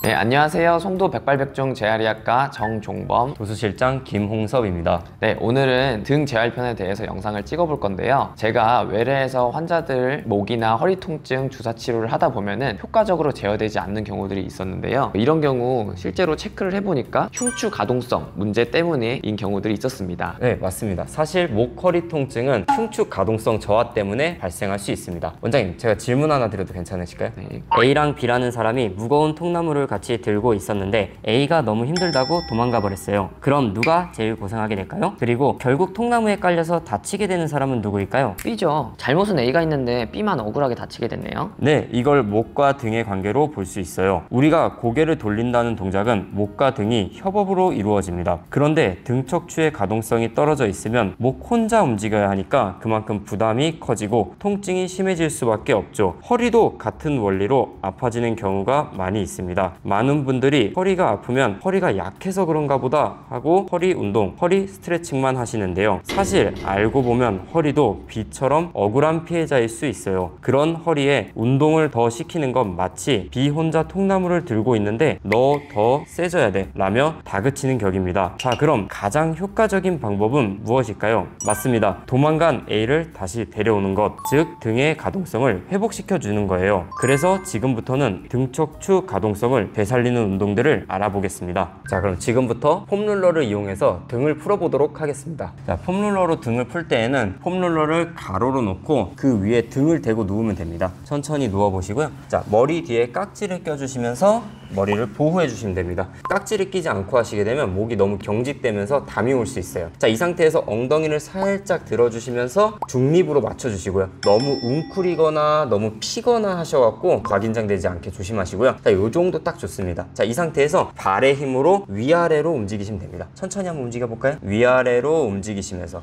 네, 안녕하세요. 송도 백발백중 재활의학과 정종범 도수실장 김홍섭입니다. 네, 오늘은 등 재활편에 대해서 영상을 찍어볼 건데요. 제가 외래에서 환자들 목이나 허리 통증 주사 치료를 하다 보면은 효과적으로 제어되지 않는 경우들이 있었는데요. 이런 경우 실제로 체크를 해보니까 흉추 가동성 문제 때문인 경우들이 있었습니다. 네, 맞습니다. 사실 목, 허리 통증은 흉추 가동성 저하 때문에 발생할 수 있습니다. 원장님, 제가 질문 하나 드려도 괜찮으실까요? 네. A랑 B라는 사람이 무거운 통나무를 같이 들고 있었는데 A가 너무 힘들다고 도망가 버렸어요. 그럼 누가 제일 고생하게 될까요? 그리고 결국 통나무에 깔려서 다치게 되는 사람은 누구일까요? B죠. 잘못은 A가 있는데 B만 억울하게 다치게 됐네요. 네, 이걸 목과 등의 관계로 볼 수 있어요. 우리가 고개를 돌린다는 동작은 목과 등이 협업으로 이루어집니다. 그런데 등 척추의 가동성이 떨어져 있으면 목 혼자 움직여야 하니까 그만큼 부담이 커지고 통증이 심해질 수밖에 없죠. 허리도 같은 원리로 아파지는 경우가 많이 있습니다. 많은 분들이 허리가 아프면 허리가 약해서 그런가 보다 하고 허리 운동, 허리 스트레칭만 하시는데요. 사실 알고 보면 허리도 B처럼 억울한 피해자일 수 있어요. 그런 허리에 운동을 더 시키는 건 마치 B 혼자 통나무를 들고 있는데 너 더 세져야 돼 라며 다그치는 격입니다. 자, 그럼 가장 효과적인 방법은 무엇일까요? 맞습니다. 도망간 A를 다시 데려오는 것, 즉 등의 가동성을 회복시켜 주는 거예요. 그래서 지금부터는 등 척추 가동성을 되살리는 운동들을 알아보겠습니다. 자, 그럼 지금부터 폼롤러를 이용해서 등을 풀어보도록 하겠습니다. 자, 폼롤러로 등을 풀 때에는 폼롤러를 가로로 놓고 그 위에 등을 대고 누우면 됩니다. 천천히 누워보시고요. 자, 머리 뒤에 깍지를 껴주시면서 머리를 보호해 주시면 됩니다. 깍지를 끼지 않고 하시게 되면 목이 너무 경직되면서 담이 올 수 있어요. 자, 이 상태에서 엉덩이를 살짝 들어주시면서 중립으로 맞춰주시고요. 너무 웅크리거나 너무 피거나 하셔갖고 과긴장되지 않게 조심하시고요. 자, 요 정도 딱 좋습니다. 자, 이 상태에서 발의 힘으로 위아래로 움직이시면 됩니다. 천천히 한번 움직여볼까요? 위아래로 움직이시면서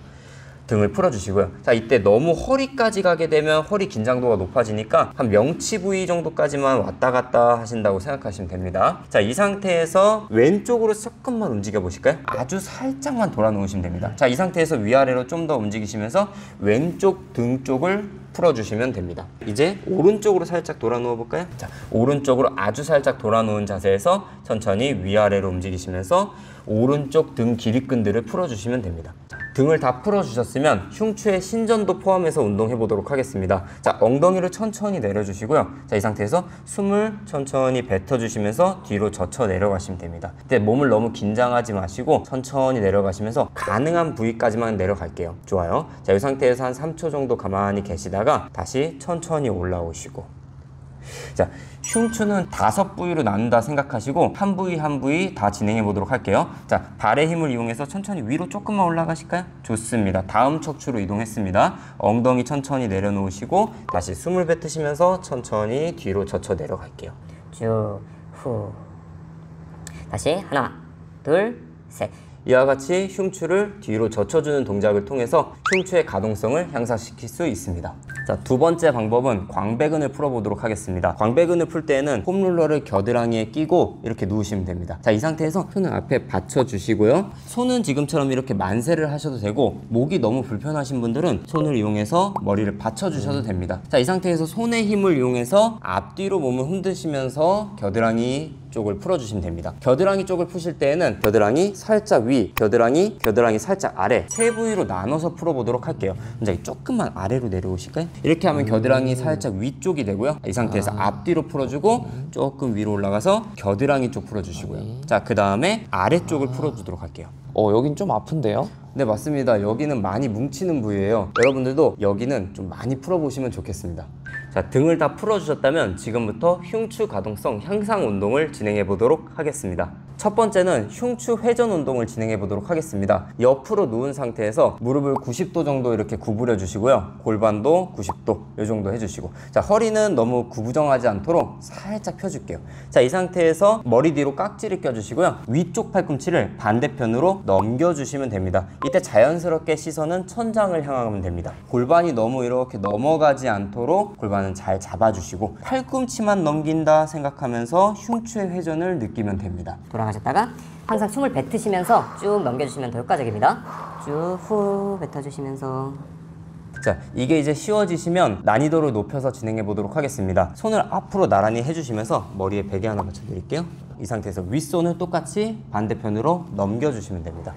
등을 풀어주시고요. 자, 이때 너무 허리까지 가게 되면 허리 긴장도가 높아지니까 한 명치 부위 정도까지만 왔다 갔다 하신다고 생각하시면 됩니다. 자, 이 상태에서 왼쪽으로 조금만 움직여 보실까요? 아주 살짝만 돌아 놓으시면 됩니다. 자, 이 상태에서 위아래로 좀 더 움직이시면서 왼쪽 등 쪽을 풀어주시면 됩니다. 이제 오른쪽으로 살짝 돌아 누워 볼까요? 자, 오른쪽으로 아주 살짝 돌아 놓은 자세에서 천천히 위아래로 움직이시면서 오른쪽 등 기립근들을 풀어주시면 됩니다. 등을 다 풀어주셨으면 흉추의 신전도 포함해서 운동해 보도록 하겠습니다. 자, 엉덩이를 천천히 내려주시고요. 자, 이 상태에서 숨을 천천히 뱉어주시면서 뒤로 젖혀 내려가시면 됩니다. 이때 몸을 너무 긴장하지 마시고 천천히 내려가시면서 가능한 부위까지만 내려갈게요. 좋아요. 자, 이 상태에서 한 3초 정도 가만히 계시다가 다시 천천히 올라오시고, 자, 흉추는 5부위로 나눈다 생각하시고 한 부위 한 부위 다 진행해 보도록 할게요. 자, 발의 힘을 이용해서 천천히 위로 조금만 올라가실까요? 좋습니다. 다음 척추로 이동했습니다. 엉덩이 천천히 내려놓으시고 다시 숨을 뱉으시면서 천천히 뒤로 젖혀 내려갈게요. 쭉, 후. 다시 하나, 둘, 셋. 이와 같이 흉추를 뒤로 젖혀주는 동작을 통해서 흉추의 가동성을 향상시킬 수 있습니다. 자, 두 번째 방법은 광배근을 풀어보도록 하겠습니다. 광배근을 풀 때에는 폼롤러를 겨드랑이에 끼고 이렇게 누우시면 됩니다. 자, 이 상태에서 손을 앞에 받쳐주시고요. 손은 지금처럼 이렇게 만세를 하셔도 되고, 목이 너무 불편하신 분들은 손을 이용해서 머리를 받쳐주셔도 됩니다. 자, 이 상태에서 손의 힘을 이용해서 앞뒤로 몸을 흔드시면서 겨드랑이 쪽을 풀어주시면 됩니다. 겨드랑이 쪽을 푸실 때에는 겨드랑이 살짝 위, 겨드랑이 살짝 아래, 세 부위로 나눠서 풀어보도록 할게요. 이제 조금만 아래로 내려오실까요? 이렇게 하면 겨드랑이 살짝 위쪽이 되고요. 이 상태에서 앞뒤로 풀어주고 조금 위로 올라가서 겨드랑이 쪽 풀어주시고요. 자, 그 다음에 아래쪽을 풀어주도록 할게요. 여긴 좀 아픈데요? 네, 맞습니다. 여기는 많이 뭉치는 부위예요. 여러분들도 여기는 좀 많이 풀어보시면 좋겠습니다. 자, 등을 다 풀어주셨다면 지금부터 흉추 가동성 향상 운동을 진행해 보도록 하겠습니다. 첫 번째는 흉추 회전 운동을 진행해 보도록 하겠습니다. 옆으로 누운 상태에서 무릎을 90도 정도 이렇게 구부려 주시고요. 골반도 90도 이 정도 해주시고, 자, 허리는 너무 구부정하지 않도록 살짝 펴줄게요. 자, 이 상태에서 머리 뒤로 깍지를 껴주시고요. 위쪽 팔꿈치를 반대편으로 넘겨주시면 됩니다. 이때 자연스럽게 시선은 천장을 향하면 됩니다. 골반이 너무 이렇게 넘어가지 않도록 골반은 잘 잡아주시고 팔꿈치만 넘긴다 생각하면서 흉추의 회전을 느끼면 됩니다. 돌아가셨다가 항상 숨을 뱉으시면서 쭉 넘겨주시면 더 효과적입니다. 쭉 후 뱉어주시면서 자, 이게 이제 쉬워지시면 난이도를 높여서 진행해 보도록 하겠습니다. 손을 앞으로 나란히 해주시면서 머리에 베개 하나 받쳐드릴게요. 이 상태에서 윗손을 똑같이 반대편으로 넘겨주시면 됩니다.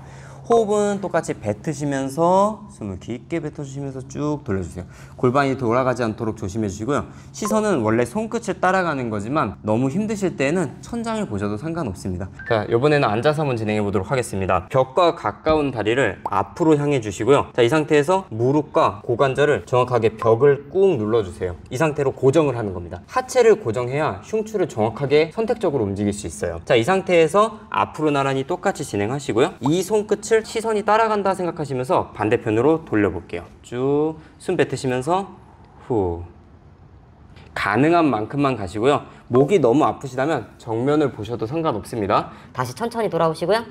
호흡은 똑같이 뱉으시면서 숨을 깊게 뱉어주시면서 쭉 돌려주세요. 골반이 돌아가지 않도록 조심해 주시고요. 시선은 원래 손끝을 따라가는 거지만 너무 힘드실 때는 천장을 보셔도 상관없습니다. 자, 이번에는 앉아서 한번 진행해 보도록 하겠습니다. 벽과 가까운 다리를 앞으로 향해 주시고요. 자, 이 상태에서 무릎과 고관절을 정확하게 벽을 꾹 눌러주세요. 이 상태로 고정을 하는 겁니다. 하체를 고정해야 흉추를 정확하게 선택적으로 움직일 수 있어요. 자, 이 상태에서 앞으로 나란히 똑같이 진행하시고요. 이 손끝을 시선이 따라간다 생각하시면서 반대편으로 돌려볼게요. 쭉 숨 뱉으시면서 후. 가능한 만큼만 가시고요. 목이 너무 아프시다면 정면을 보셔도 상관없습니다. 다시 천천히 돌아오시고요.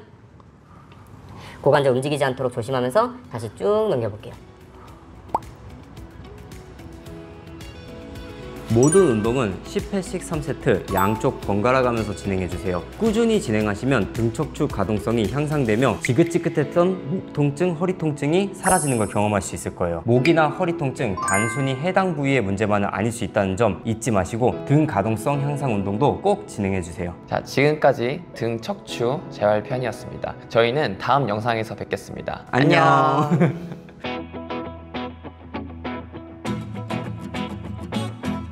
고관절 움직이지 않도록 조심하면서 다시 쭉 넘겨볼게요. 모든 운동은 10회씩 3세트 양쪽 번갈아 가면서 진행해주세요. 꾸준히 진행하시면 등 척추 가동성이 향상되며 지긋지긋했던 목 통증, 허리 통증이 사라지는 걸 경험할 수 있을 거예요. 목이나 허리 통증 단순히 해당 부위의 문제만은 아닐 수 있다는 점 잊지 마시고 등 가동성 향상 운동도 꼭 진행해주세요. 자, 지금까지 등 척추 재활편이었습니다. 저희는 다음 영상에서 뵙겠습니다. 안녕.